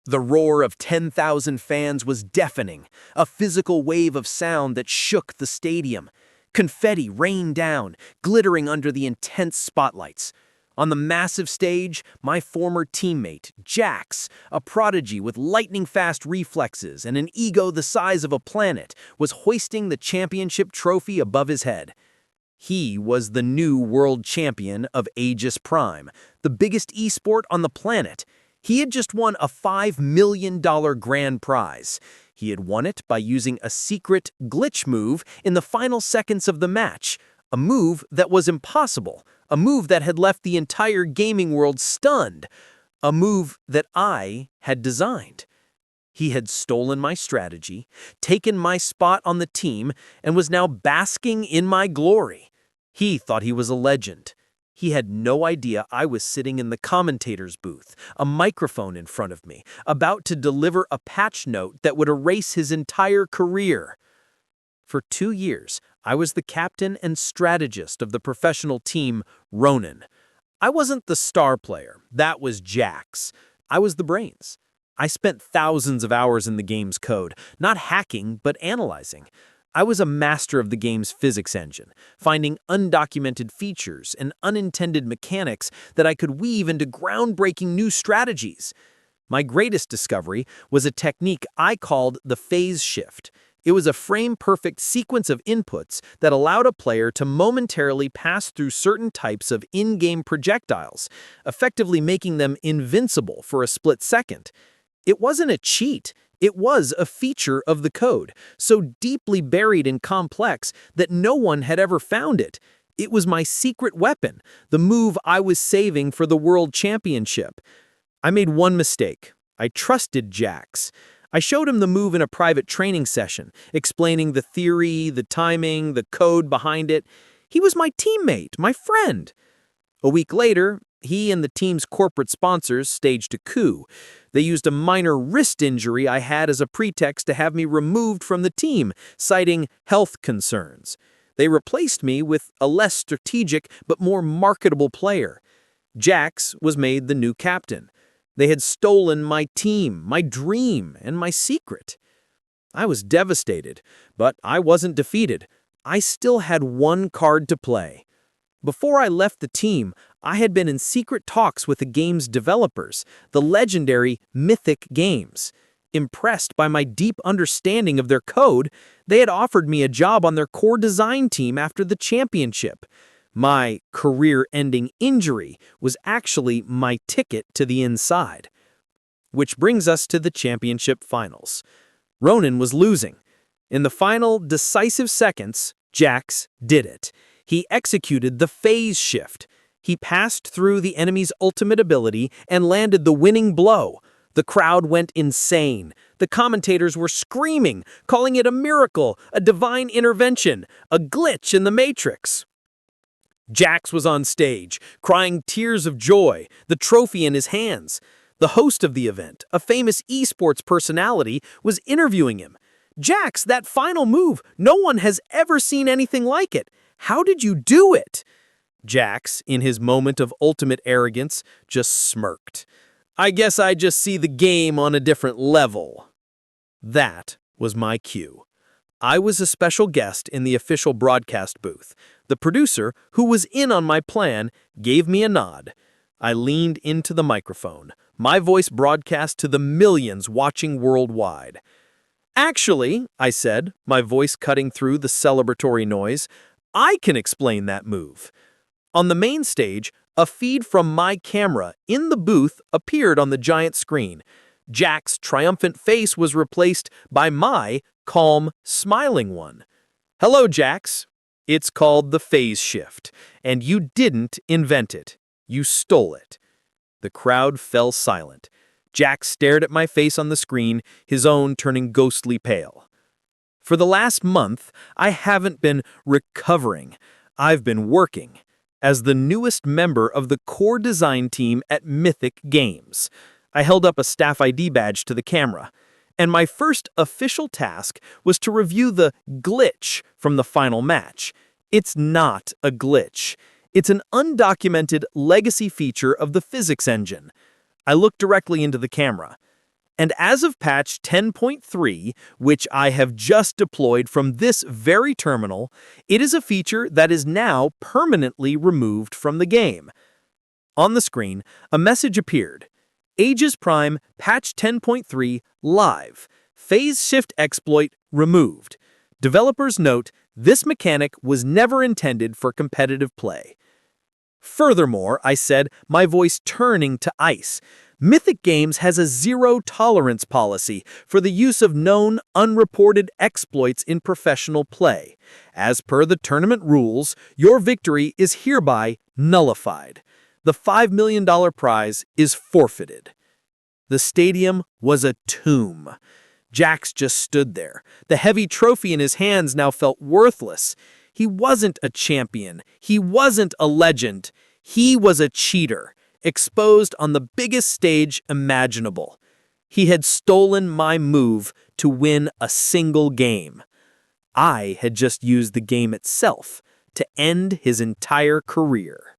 The roar of 10,000 fans was deafening, a physical wave of sound that shook the stadium. Confetti rained down, glittering under the intense spotlights. On the massive stage, my former teammate, Jax, a prodigy with lightning-fast reflexes and an ego the size of a planet, was hoisting the championship trophy above his head. He was the new world champion of Aegis Prime, the biggest esport on the planet. He had just won a $5 million grand prize. He had won it by using a secret glitch move in the final seconds of the match, a move that was impossible, a move that had left the entire gaming world stunned, a move that I had designed. He had stolen my strategy, taken my spot on the team, and was now basking in my glory. He thought he was a legend. He had no idea I was sitting in the commentator's booth, a microphone in front of me, about to deliver a patch note that would erase his entire career. For 2 years, I was the captain and strategist of the professional team, Ronin. I wasn't the star player, that was Jax. I was the brains. I spent thousands of hours in the game's code, not hacking, but analyzing. I was a master of the game's physics engine, finding undocumented features and unintended mechanics that I could weave into groundbreaking new strategies. My greatest discovery was a technique I called the phase shift. It was a frame-perfect sequence of inputs that allowed a player to momentarily pass through certain types of in-game projectiles, effectively making them invincible for a split second. It wasn't a cheat. It was a feature of the code, so deeply buried and complex that no one had ever found it. It was my secret weapon, the move I was saving for the World Championship. I made one mistake. I trusted Jax. I showed him the move in a private training session, explaining the theory, the timing, the code behind it. He was my teammate, my friend. A week later, he and the team's corporate sponsors staged a coup. They used a minor wrist injury I had as a pretext to have me removed from the team, citing health concerns. They replaced me with a less strategic but more marketable player. Jax was made the new captain. They had stolen my team, my dream, and my secret. I was devastated, but I wasn't defeated. I still had one card to play. Before I left the team, I had been in secret talks with the game's developers, the legendary Mythic Games. Impressed by my deep understanding of their code, they had offered me a job on their core design team after the championship. My career-ending injury was actually my ticket to the inside. Which brings us to the championship finals. Ronin was losing. In the final decisive seconds, Jax did it. He executed the phase shift. He passed through the enemy's ultimate ability and landed the winning blow. The crowd went insane. The commentators were screaming, calling it a miracle, a divine intervention, a glitch in the Matrix. Jax was on stage, crying tears of joy, the trophy in his hands. The host of the event, a famous esports personality, was interviewing him. "Jax, that final move, no one has ever seen anything like it. How did you do it?" Jax, in his moment of ultimate arrogance, just smirked. "I guess I just see the game on a different level." That was my cue. I was a special guest in the official broadcast booth. The producer, who was in on my plan, gave me a nod. I leaned into the microphone, my voice broadcast to the millions watching worldwide. "Actually," I said, my voice cutting through the celebratory noise, "I can explain that move." On the main stage, a feed from my camera in the booth appeared on the giant screen. Jack's triumphant face was replaced by my calm, smiling one. "Hello, Jax. It's called the phase shift, and you didn't invent it. You stole it." The crowd fell silent. Jax stared at my face on the screen, his own turning ghostly pale. For the last month, I haven't been recovering. I've been working. As the newest member of the core design team at Mythic Games, I held up a staff ID badge to the camera, and my first official task was to review the glitch from the final match. It's not a glitch. It's an undocumented legacy feature of the physics engine. I looked directly into the camera. And as of patch 10.3, which I have just deployed from this very terminal, it is a feature that is now permanently removed from the game. On the screen, a message appeared. Aegis Prime patch 10.3 live. Phase shift exploit removed. Developers note, this mechanic was never intended for competitive play. Furthermore, I said, my voice turning to ice. Mythic Games has a zero-tolerance policy for the use of known, unreported exploits in professional play. As per the tournament rules, your victory is hereby nullified. The $5 million prize is forfeited. The stadium was a tomb. Jax just stood there. The heavy trophy in his hands now felt worthless. He wasn't a champion. He wasn't a legend. He was a cheater, exposed on the biggest stage imaginable. He had stolen my move to win a single game. I had just used the game itself to end his entire career.